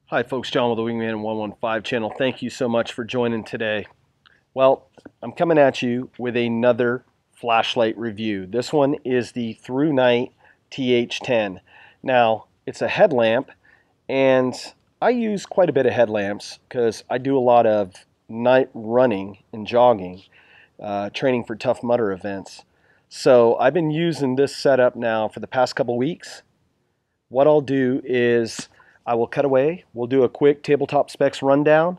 Hi folks, John with the Wingman115 channel. Thank you so much for joining today. Well, I'm coming at you with another flashlight review. This one is the ThruNite TH10. Now, it's a headlamp, and I use quite a bit of headlamps because I do a lot of night running and jogging, training for Tough Mudder events. So I've been using this setup now for the past couple weeks. What I'll do is I will cut away, we'll do a quick tabletop specs rundown,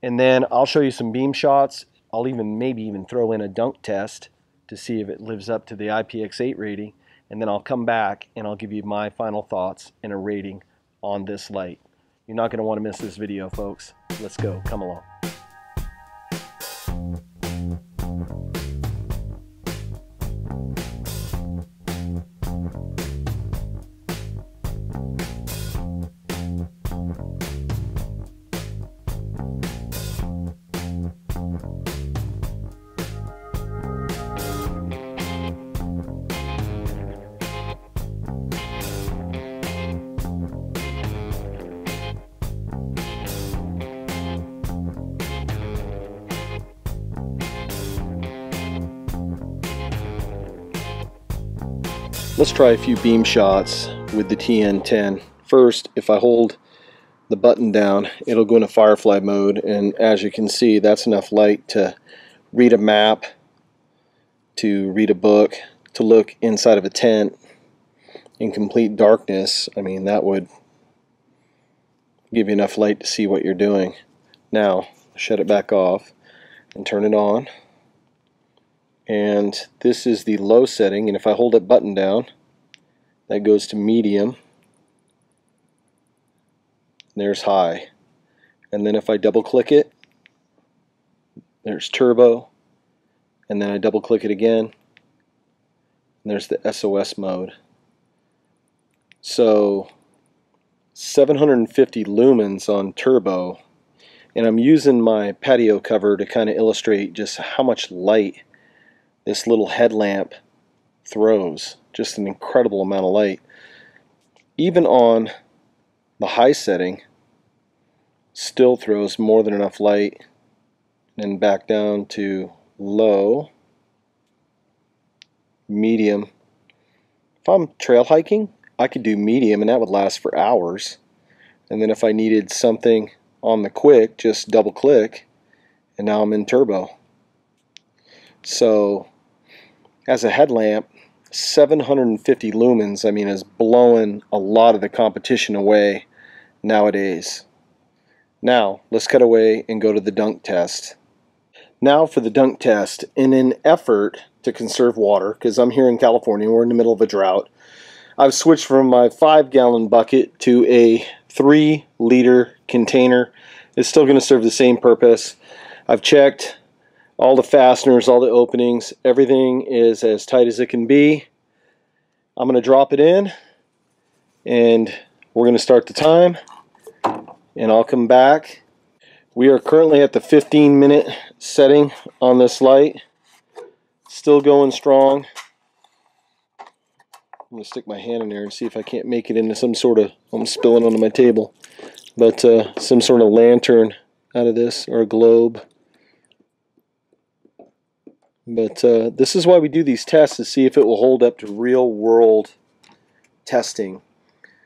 and then I'll show you some beam shots. I'll maybe even throw in a dunk test to see if it lives up to the IPX8 rating, and then I'll come back and I'll give you my final thoughts and a rating on this light. You're not going to want to miss this video, folks. Let's go, come along. Let's try a few beam shots with the TN10. First, if I hold the button down, it'll go into Firefly mode, and as you can see, that's enough light to read a map, to read a book, to look inside of a tent in complete darkness. I mean, that would give you enough light to see what you're doing. Now, shut it back off and turn it on. And this is the low setting, and if I hold that button down, that goes to medium. There's high. And then if I double click it, there's turbo, and then I double click it again, and there's the SOS mode. So 750 lumens on turbo, and I'm using my patio cover to kind of illustrate just how much light this little headlamp throws. Just an incredible amount of light. Even on the high setting, still throws more than enough light. And back down to low, medium. If I'm trail hiking, I could do medium and that would last for hours. And then if I needed something on the quick, just double click, and now I'm in turbo. So as a headlamp, 750 lumens, I mean, is blowing a lot of the competition away nowadays. Now, let's cut away and go to the dunk test. Now for the dunk test. In an effort to conserve water, because I'm here in California, we're in the middle of a drought, I've switched from my 5-gallon bucket to a 3-liter container. It's still going to serve the same purpose. I've checked all the fasteners, all the openings, everything is as tight as it can be. I'm going to drop it in, and we're going to start the time, and I'll come back. We are currently at the 15-minute setting on this light. Still going strong. I'm going to stick my hand in there and see if I can't make it into some sort of, I'm spilling onto my table, but some sort of lantern out of this, or a globe. But this is why we do these tests, to see if it will hold up to real world testing.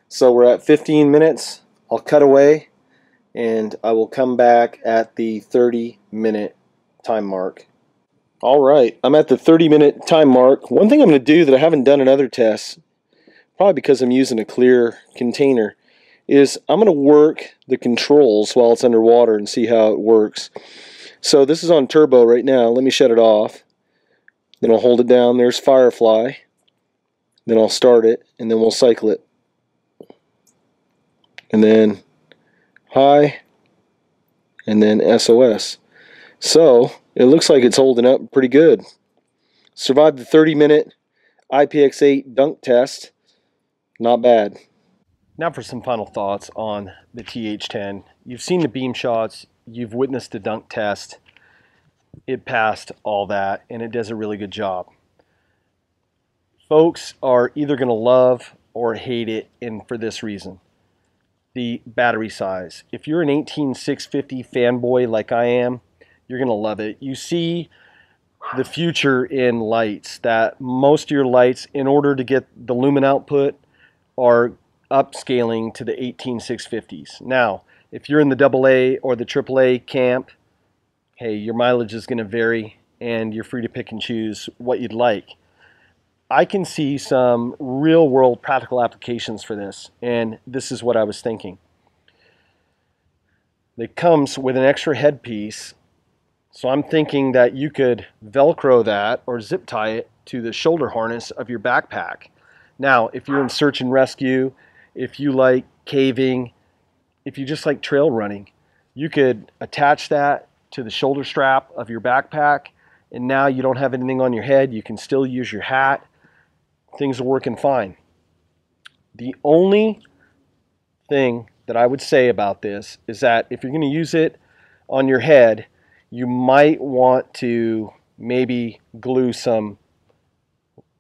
So we're at 15 minutes. I'll cut away and I will come back at the 30-minute time mark. Alright, I'm at the 30-minute time mark. One thing I'm going to do that I haven't done in other tests, probably because I'm using a clear container, is I'm going to work the controls while it's underwater and see how it works. So this is on turbo right now. Let me shut it off. Then I'll hold it down. There's Firefly. Then I'll start it, and then we'll cycle it. And then high, and then SOS. So it looks like it's holding up pretty good. Survived the 30-minute IPX8 dunk test. Not bad. Now for some final thoughts on the TH10. You've seen the beam shots. You've witnessed the dunk test. It passed all that, and it does a really good job. Folks are either going to love or hate it, and for this reason. the battery size. If you're an 18650 fanboy like I am, you're going to love it. You see the future in lights, that most of your lights, in order to get the lumen output, are upscaling to the 18650s. Now, if you're in the AA or the AAA camp, hey, your mileage is going to vary and you're free to pick and choose what you'd like. I can see some real world practical applications for this, and this is what I was thinking. It comes with an extra headpiece, so I'm thinking that you could Velcro that or zip tie it to the shoulder harness of your backpack. Now, if you're in search and rescue, if you like caving, if you just like trail running, you could attach that to the shoulder strap of your backpack, and now you don't have anything on your head. You can still use your hat. Things are working fine. The only thing that I would say about this is that if you're going to use it on your head, you might want to maybe glue some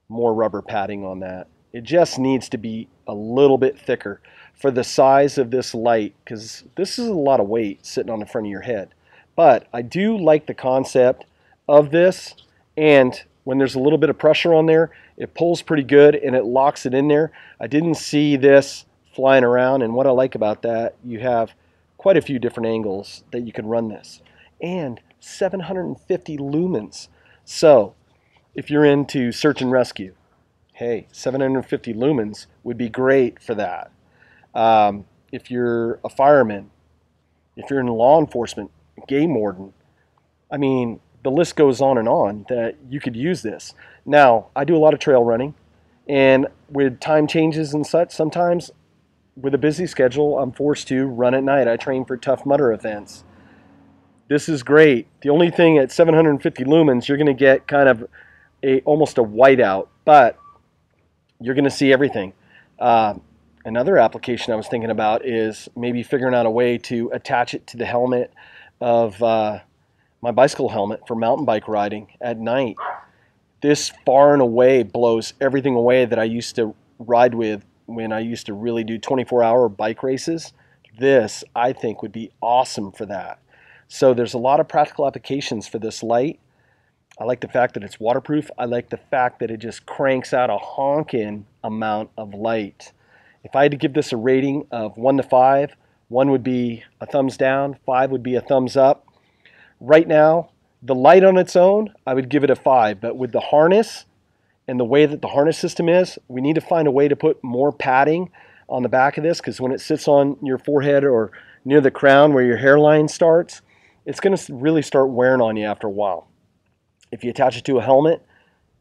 more rubber padding on that. It just needs to be a little bit thicker for the size of this light, because this is a lot of weight sitting on the front of your head. But I do like the concept of this, and when there's a little bit of pressure on there, it pulls pretty good and it locks it in there. I didn't see this flying around, and what I like about that, you have quite a few different angles that you can run this, and 750 lumens. So if you're into search and rescue, hey, 750 lumens would be great for that. If you're a fireman, if you're in law enforcement, game warden, I mean, the list goes on that you could use this. Now, I do a lot of trail running, and with time changes and such, sometimes with a busy schedule, I'm forced to run at night. I train for Tough Mudder events. This is great. The only thing at 750 lumens, you're going to get kind of almost a whiteout, but you're going to see everything. Another application I was thinking about is maybe figuring out a way to attach it to the helmet of my bicycle helmet for mountain bike riding at night. This far and away blows everything away that I used to ride with when I used to really do 24-hour bike races. This, I think, would be awesome for that. So there's a lot of practical applications for this light. I like the fact that it's waterproof. I like the fact that it just cranks out a honking amount of light. If I had to give this a rating of 1 to 5, 1 would be a thumbs down, 5 would be a thumbs up. Right now, the light on its own, I would give it a 5, but with the harness and the way that the harness system is, we need to find a way to put more padding on the back of this, because when it sits on your forehead or near the crown where your hairline starts, it's going to really start wearing on you after a while. If you attach it to a helmet,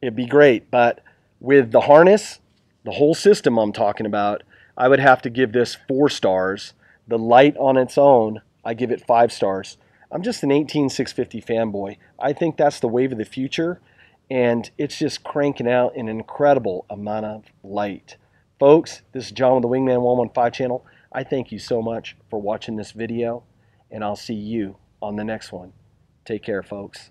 it'd be great, but with the harness, the whole system I'm talking about, I would have to give this 4 stars. The light on its own, I give it 5 stars. I'm just an 18650 fanboy. I think that's the wave of the future, and it's just cranking out an incredible amount of light. Folks, this is John with the Wingman115 channel. I thank you so much for watching this video, and I'll see you on the next one. Take care, folks.